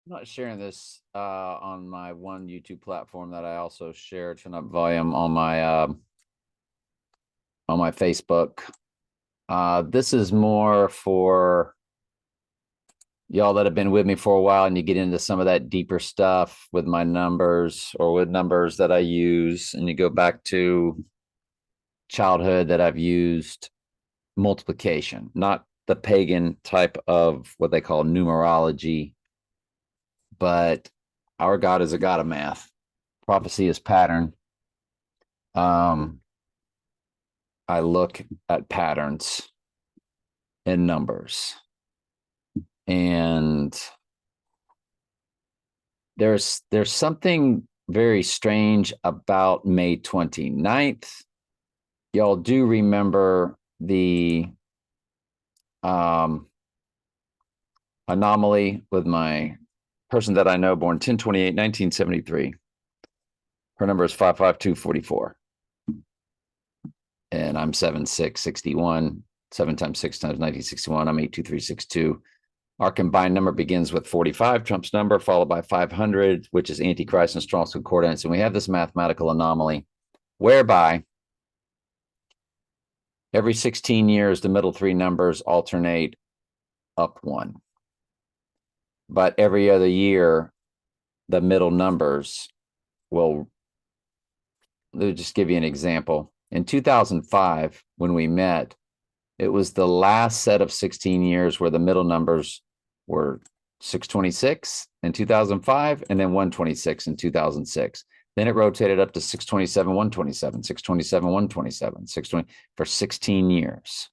I'm not sharing this on my one YouTube platform that I also share Turn Up Volume on my Facebook. This is more for y'all that have been with me for a while and you get into some of that deeper stuff with my numbers or with numbers that I use, and you go back to childhood that I've used multiplication, not the pagan type of what they call numerology, but our God is a God of math. Prophecy is pattern. Um, I look at patterns in numbers, and there's something very strange about May 29th. Y'all do remember the um, anomaly with my person that I know, born 10/28, 1973. Her number is 55244. And I'm 7/6/61. 7 times 6 times 1961. I'm 82362. Our combined number begins with 45, Trump's number, followed by 500, which is Antichrist and Strong's Concordance. And we have this mathematical anomaly whereby every 16 years, the middle three numbers alternate up one. But every other year, the middle numbers will, let me just give you an example. In 2005, when we met, it was the last set of 16 years where the middle numbers were 626 in 2005 and then 126 in 2006. Then it rotated up to 627, 127, 627, 127, 620 for 16 years.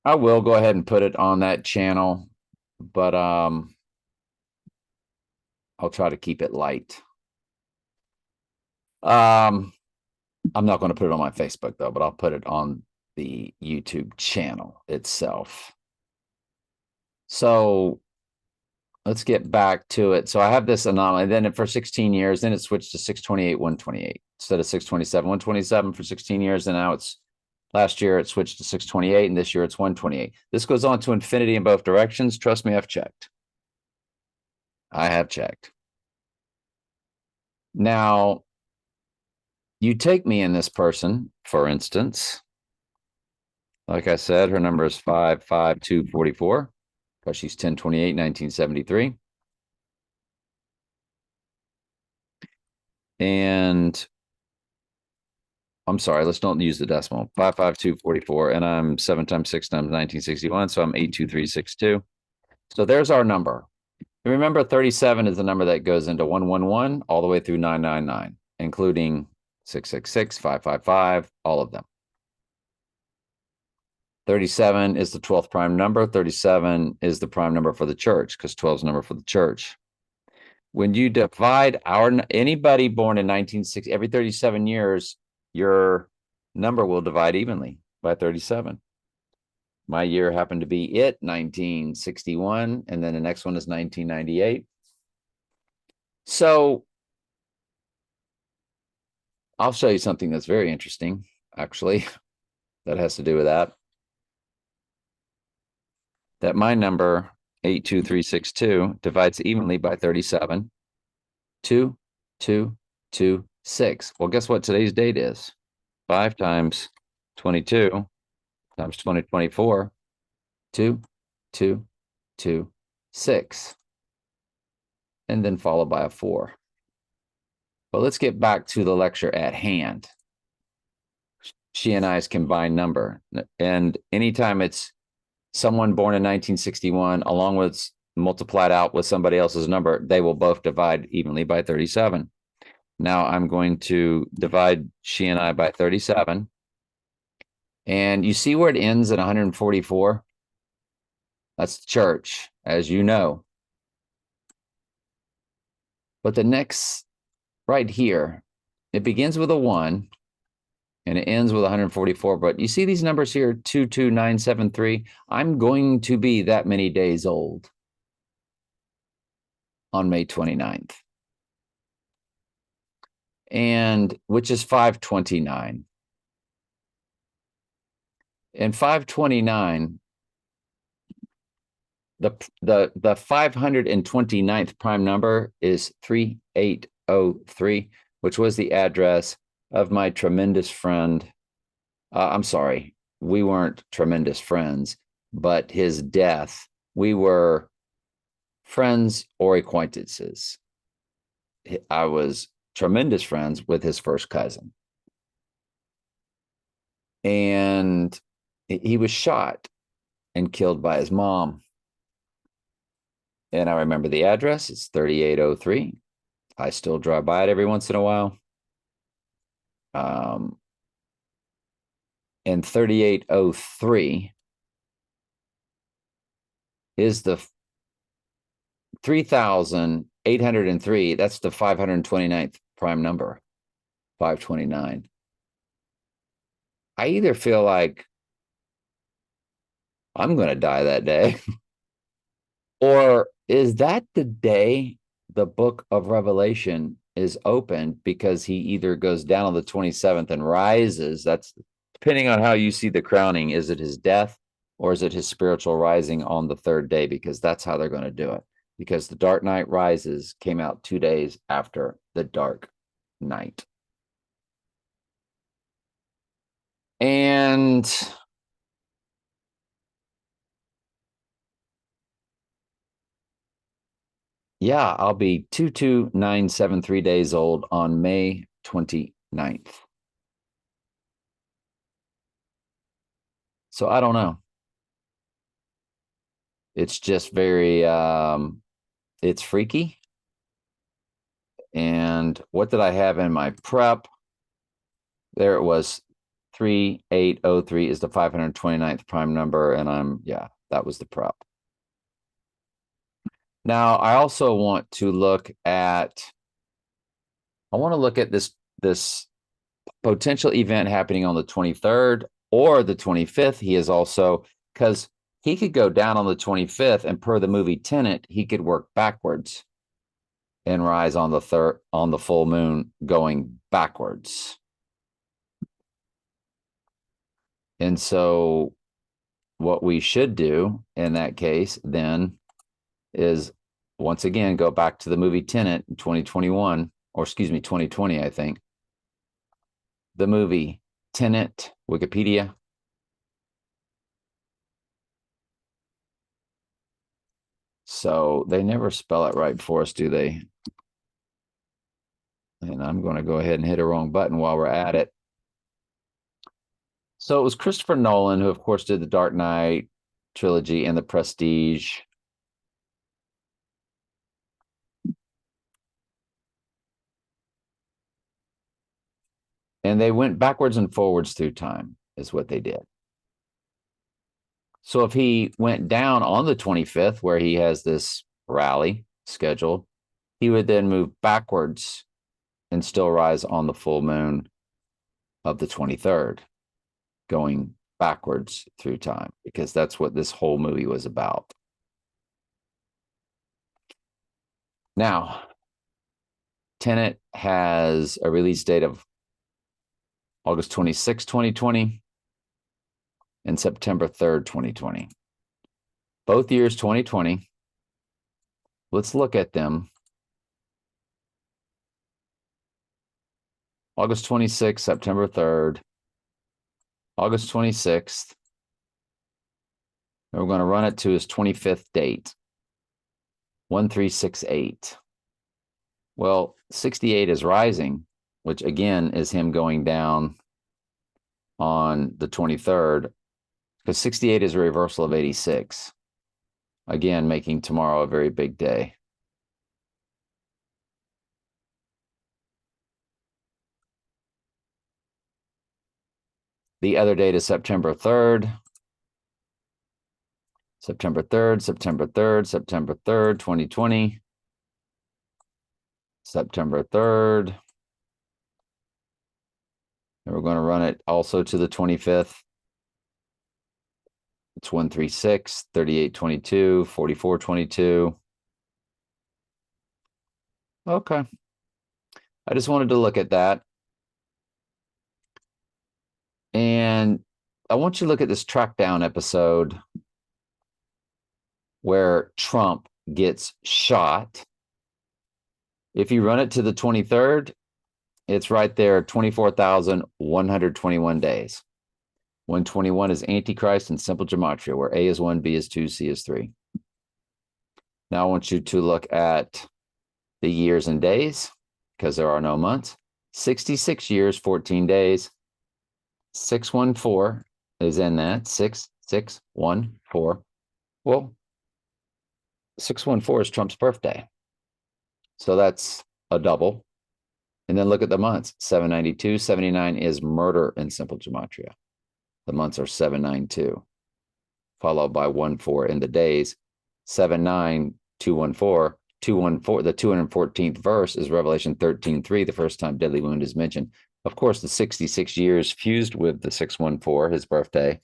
I will go ahead and put it on that channel, but I'll try to keep it light. I'm not going to put it on my Facebook though, but I'll put it on the YouTube channel itself. So let's get back to it. So I have this anomaly. Then for 16 years, then it switched to 628, 128 instead of 627, 127 for 16 years. And now it's last year it switched to 628, and this year it's 128. This goes on to infinity in both directions. Trust me, I've checked. I have checked. Now, you take me in this person, for instance. Like I said, her number is 55244 because she's 10/28, 1973. And I'm sorry, let's don't use the decimal. 55244, and I'm 7 times 6 times 1961, so I'm 82362. So there's our number. And remember, 37 is the number that goes into 111 all the way through 999, including 666, 555, all of them. 37 is the 12th prime number. 37 is the prime number for the church because 12 is the number for the church. When you divide anybody born in 1960, every 37 years, your number will divide evenly by 37. My year happened to be 1961, and then the next one is 1998. So I'll show you something that's very interesting, actually, that has to do with that. That my number, 82362, divides evenly by 37. 2, 2, 2, 6. Well, guess what today's date is? 5 times 22 times 2024, 2, 2, 2, 6. And then followed by a 4. But let's get back to the lecture at hand. She and I's combined number. And anytime it's someone born in 1961, along with multiplied out with somebody else's number, they will both divide evenly by 37. Now I'm going to divide she and I by 37. And you see where it ends at 144? That's the church, as you know. But the next, right here, it begins with a 1 and it ends with 144. But you see these numbers here, 22973? I'm going to be that many days old on May 29th. And which is 529. And 529 the 529th prime number is 3803, which was the address of my tremendous friend. I'm sorry, we weren't tremendous friends, but his death, we were friends or acquaintances. I was tremendous friends with his first cousin. And he was shot and killed by his mom. And I remember the address. It's 3803. I still drive by it every once in a while. And 3803 is the 3,803. That's the 529th prime number, 529. I either feel like I'm going to die that day, or is that the day the book of Revelation is opened because he either goes down on the 27th and rises? That's depending on how you see the crowning. Is it his death or is it his spiritual rising on the third day? Because that's how they're going to do it. Because the Dark Knight Rises came out 2 days after the Dark Knight. And yeah, I'll be 22973 days old on May 29th. So I don't know. It's just very it's freaky. And what did I have in my prep? There it was. 3803 is the 529th prime number. And that was the prep. Now, I also want to look at this potential event happening on the 23rd or the 25th. He is also, because he could go down on the 25th, and per the movie Tenet, he could work backwards and rise on the full moon going backwards. And so what we should do in that case then is once again go back to the movie Tenet in 2021, or excuse me, 2020, I think. The movie Tenet, Wikipedia. So they never spell it right for us, do they? And I'm going to go ahead and hit a wrong button while we're at it. So it was Christopher Nolan, who, of course, did the Dark Knight trilogy and the Prestige. And they went backwards and forwards through time, is what they did. So if he went down on the 25th, where he has this rally scheduled, he would then move backwards and still rise on the full moon of the 23rd, going backwards through time, because that's what this whole movie was about. Now, Tenet has a release date of August 26, 2020 and September 3rd, 2020. Both years 2020. Let's look at them. August 26th, September 3rd, August 26th. And we're going to run it to his 25th date, 1368. Well, 68 is rising, which again is him going down on the 23rd, because 68 is a reversal of 86. Again, making tomorrow a very big day. The other date is September 3rd. September 3rd, September 3rd, September 3rd, 2020. September 3rd. And we're going to run it also to the 25th. It's 136, 3822, 4422. Okay. I just wanted to look at that. And I want you to look at this track down episode where Trump gets shot. If you run it to the 23rd, it's right there, 24,121 days. 121 is Antichrist and simple gematria, where A is 1, B is 2, C is 3. Now I want you to look at the years and days, because there are no months. 66 years, 14 days. 614 is in that. 6614. Well, 614 is Trump's birthday. So that's a double. And then look at the months. 792, 79 is murder in simple gematria. The months are 792, followed by 14 in the days. 79, 214, 214. The 214th verse is Revelation 13:3, the first time deadly wound is mentioned. Of course, the 66 years fused with the 614, his birthday.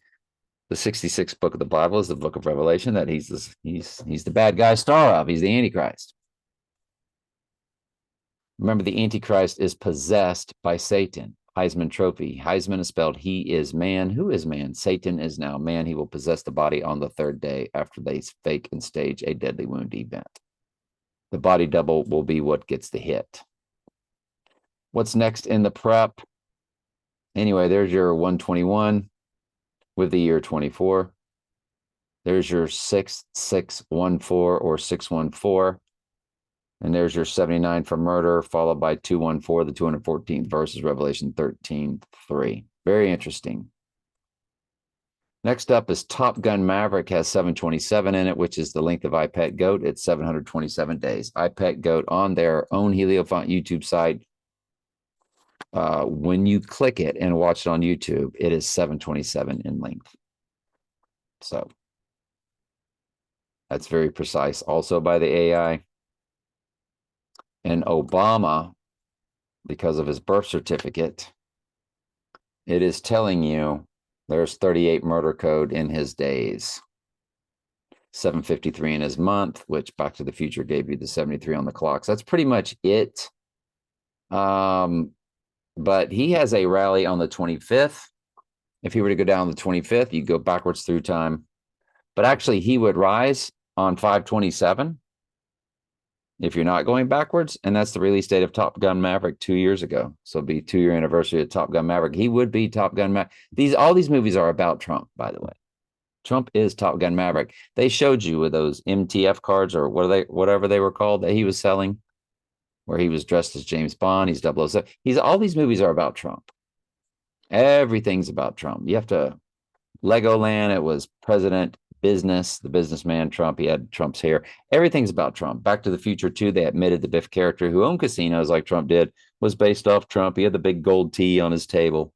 The 66th book of the Bible is the book of Revelation that he's the bad guy star of. He's the Antichrist. Remember, the Antichrist is possessed by Satan. Heisman Trophy. Heisman is spelled he is man. Who is man? Satan is now man. He will possess the body on the third day after they fake and stage a deadly wound event. The body double will be what gets the hit. What's next in the prep? Anyway, there's your 121 with the year 24. There's your 6614 or 614. And there's your 79 for murder, followed by 214. The 214th verse is Revelation 13:3. Very interesting. Next up is Top Gun Maverick, has 727 in it, which is the length of iPet Goat. It's 727 days. iPet Goat on their own Heliofont YouTube site. When you click it and watch it on YouTube, it is 727 in length. So that's very precise also by the AI. And Obama, because of his birth certificate, it is telling you there's 38 murder code in his days. 753 in his month, which Back to the Future gave you the 73 on the clock. So that's pretty much it. But he has a rally on the 25th. If he were to go down the 25th, you go backwards through time. But actually, he would rise on 5/27 if you're not going backwards. And that's the release date of Top Gun Maverick 2 years ago. So it'll be 2-year anniversary of Top Gun Maverick. He would be Top Gun Maverick. All these movies are about Trump, by the way. Trump is Top Gun Maverick. They showed you with those MTF cards or whatever they were called that he was selling, where he was dressed as James Bond. He's 007. All these movies are about Trump. Everything's about Trump. You have to, Legoland, it was President Business, the businessman Trump. He had Trump's hair. Everything's about Trump. Back to the Future 2, they admitted the Biff character who owned casinos like Trump did was based off Trump. He had the big gold T on his table.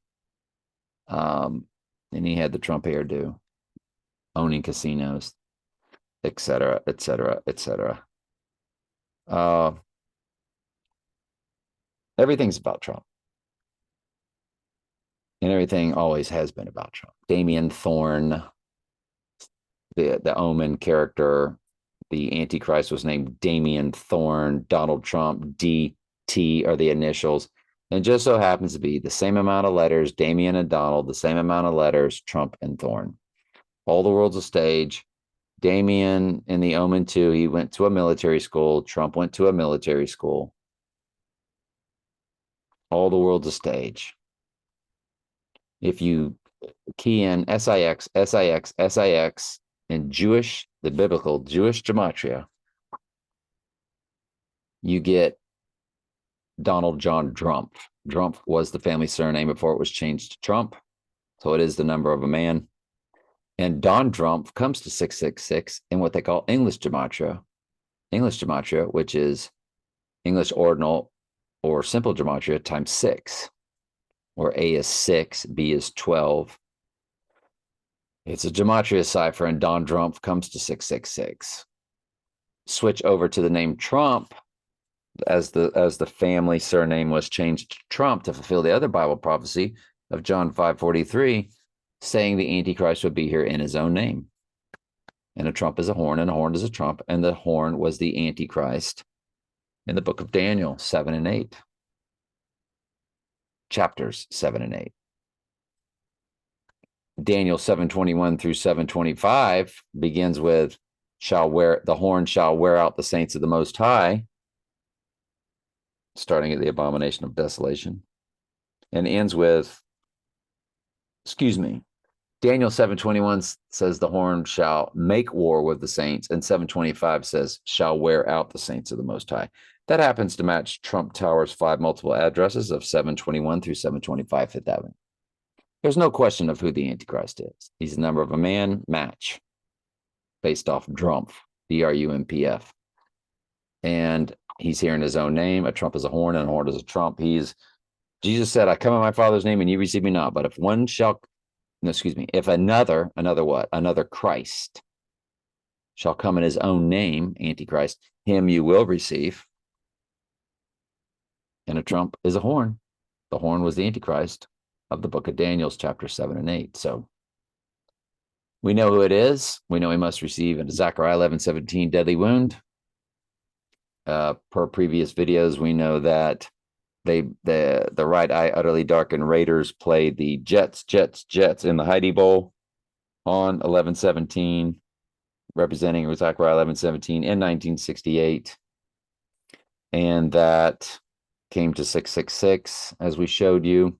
And he had the Trump hairdo, owning casinos, et cetera, et cetera, et cetera. Everything's about Trump. And everything always has been about Trump. Damien Thorne, the Omen character, the Antichrist was named Damien Thorne. Donald Trump, DT are the initials. And just so happens to be the same amount of letters, Damien and Donald, the same amount of letters, Trump and Thorne. All the world's a stage. Damien in the Omen 2, he went to a military school. Trump went to a military school. All the world's a stage. If you key in SIX, SIX, SIX, and Jewish, the biblical Jewish gematria, you get Donald John Trump. Trump was the family surname before it was changed to Trump. So it is the number of a man. And Don Trump comes to 666 in what they call English gematria, which is English ordinal or simple gematria times 6, where A is 6, B is 12. It's a gematria cipher, and Don Trump comes to 666. Switch over to the name Trump, as the family surname was changed to Trump to fulfill the other Bible prophecy of John 5:43, saying the Antichrist would be here in his own name. And a trump is a horn, and a horn is a trump, and the horn was the Antichrist in the book of Daniel 7 and 8. Chapters 7 and 8. Daniel 7:21 through 7:25 begins with the horn shall wear out the saints of the Most High, starting at the abomination of desolation, and ends with, Daniel 7:21 says the horn shall make war with the saints, and 7:25 says shall wear out the saints of the Most High. That happens to match Trump Tower's 5 multiple addresses of 721 through 725 Fifth Avenue. There's no question of who the Antichrist is. He's the number of a man, match, based off Drumpf, D-R-U-M-P-F. And he's here in his own name. A trump is a horn, and a horn is a trump. Jesus said, I come in my Father's name, and you receive me not. But if if another Christ shall come in his own name, Antichrist, him you will receive. And a trump is a horn. The horn was the Antichrist of the book of Daniel, chapter 7 and 8. So we know who it is. We know he must receive in Zechariah 11:17 deadly wound. Per previous videos, we know that the right eye utterly darkened Raiders played the Jets in the Heidi Bowl on 11/17, representing Zechariah 11:17 in 1968, and that came to 666 as we showed you.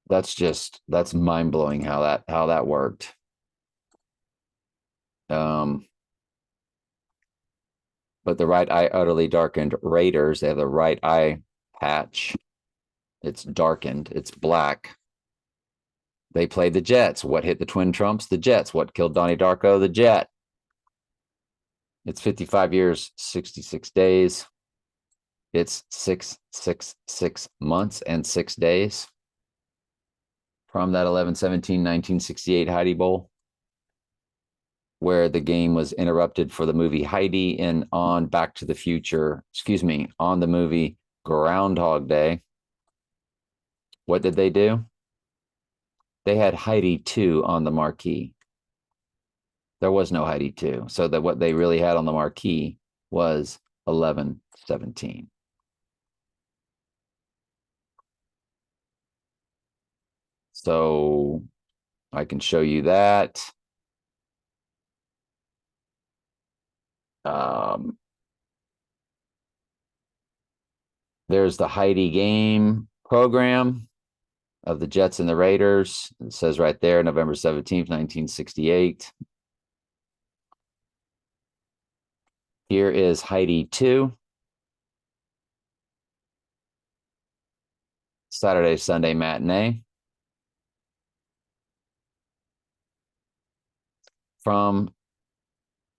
That's mind-blowing how that worked. But the right eye utterly darkened Raiders, they have the right eye patch. It's darkened. It's black. They played the Jets. What hit the Twin Trumps? The Jets. What killed Donnie Darko? The Jet. It's 55 years, 66 days. It's 666 months and 6 days from that 11/17/1968 Heidi Bowl, where the game was interrupted for the movie Heidi and on Back to the Future, on the movie Groundhog Day. What did they do? They had Heidi 2 on the marquee. There was no Heidi 2. So that what they really had on the marquee was 11/17. So I can show you that. There's the Heidi game program of the Jets and the Raiders. It says right there, November 17th, 1968. Here is Heidi 2. Saturday, Sunday matinee.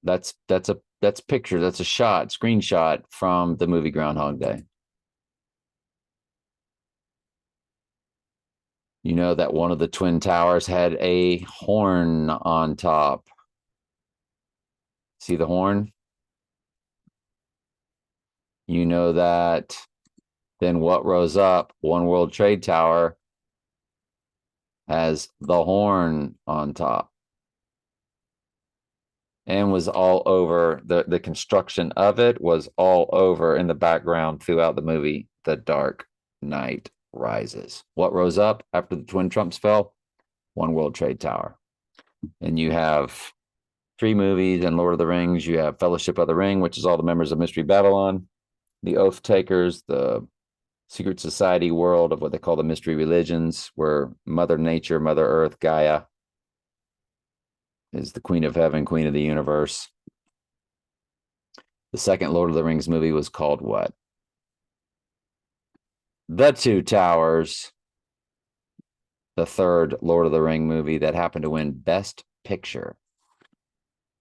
That's picture, that's a screenshot from the movie Groundhog Day. You know that one of the Twin Towers had a horn on top. See the horn? You know that then what rose up, One World Trade Tower has the horn on top. And was all over, the construction of it was all over in the background throughout the movie The Dark Knight Rises. What rose up after the Twin Trumps fell? One World Trade Tower. And you have 3 movies and Lord of the Rings. You have Fellowship of the Ring, which is all the members of Mystery Babylon, the Oath Takers, the secret society world of what they call the mystery religions, where Mother Nature, Mother Earth, Gaia is the Queen of Heaven, Queen of the Universe. The second Lord of the Rings movie was called what? The Two Towers. The third Lord of the Ring movie that happened to win Best Picture.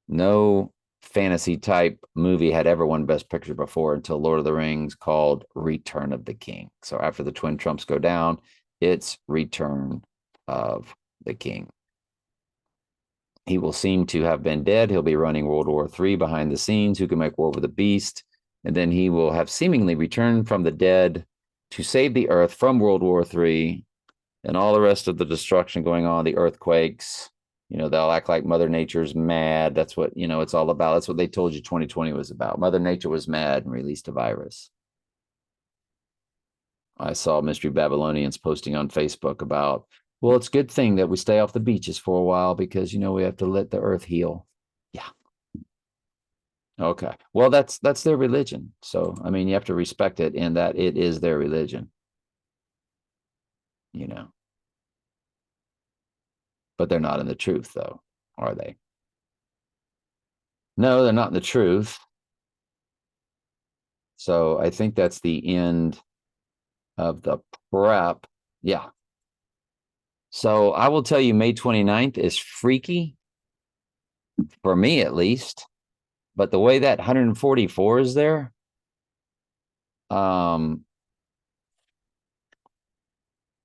No fantasy type movie had ever won Best Picture before until Lord of the Rings, called Return of the King. So after the Twin Trumps go down, it's Return of the King. He will seem to have been dead. He'll be running World War III behind the scenes. Who can make war with the beast? And then he will have seemingly returned from the dead to save the earth from World War III and all the rest of the destruction going on, the earthquakes. They'll act like Mother Nature's mad. That's what, it's all about. That's what they told you 2020 was about. Mother Nature was mad and released a virus. I saw Mystery Babylonians posting on Facebook about Well, it's a good thing that we stay off the beaches for a while because, we have to let the earth heal. Yeah. Okay. Well, that's their religion. So, I mean, you have to respect it in that it is their religion, you know. But they're not in the truth, though, are they? No, they're not in the truth. So I think that's the end of the prep. Yeah. So I will tell you, May 29th is freaky, for me at least. But the way that 144 is there, um,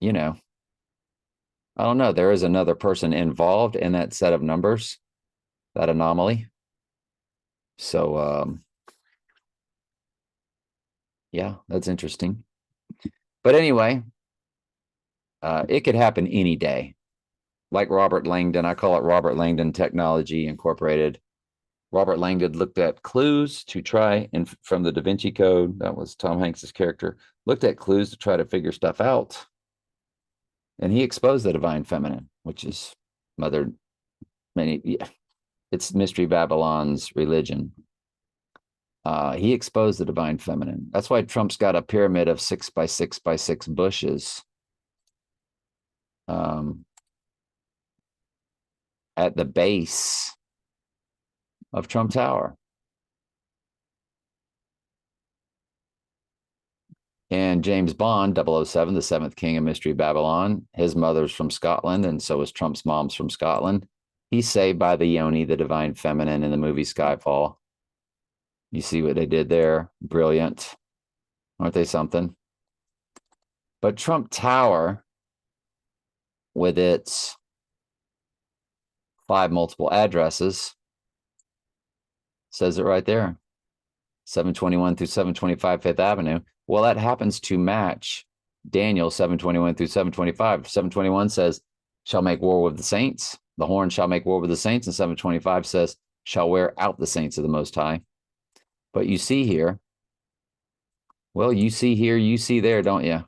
you know, I don't know. There is another person involved in that set of numbers, that anomaly. So, yeah, that's interesting. But anyway, it could happen any day. Like Robert Langdon, I call it Robert Langdon Technology Incorporated. Robert Langdon looked at clues to try, and from the Da Vinci Code, that was Tom Hanks's character, looked at clues to try to figure stuff out. And he exposed the divine feminine, which is mother many, yeah, it's Mystery Babylon's religion. He exposed the divine feminine. That's why Trump's got a pyramid of 6 by 6 by 6 bushes at the base of Trump Tower. And James Bond, 007, the seventh king of Mystery Babylon, his mother's from Scotland, and so is Trump's mom's from Scotland. He's saved by the Yoni, the divine feminine, in the movie Skyfall. You see what they did there? Brilliant. Aren't they something? But Trump Tower, with its 5 multiple addresses, says it right there. 721 through 725 Fifth Avenue. Well, that happens to match Daniel 721 through 725. 721 says, shall make war with the saints. The horn shall make war with the saints. And 725 says, shall wear out the saints of the Most High. But you see here, well, you see here, you see there, don't you? Let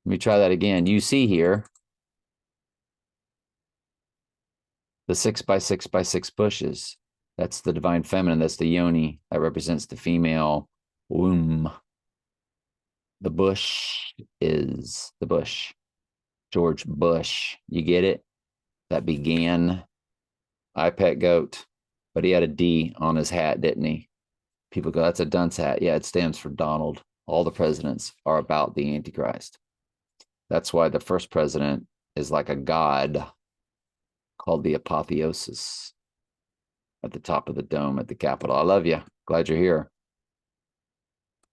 me try that again. You see here the 6 by 6 by 6 bushes. That's the divine feminine. That's the yoni. That represents the female womb. The bush is the bush. George Bush. You get it? That began I Pet Goat. But he had a D on his hat, didn't he? People go, that's a dunce hat. Yeah, it stands for Donald. All the presidents are about the Antichrist. That's why the first president is like a god called the Apotheosis at the top of the dome at the Capitol. I love you. Glad you're here.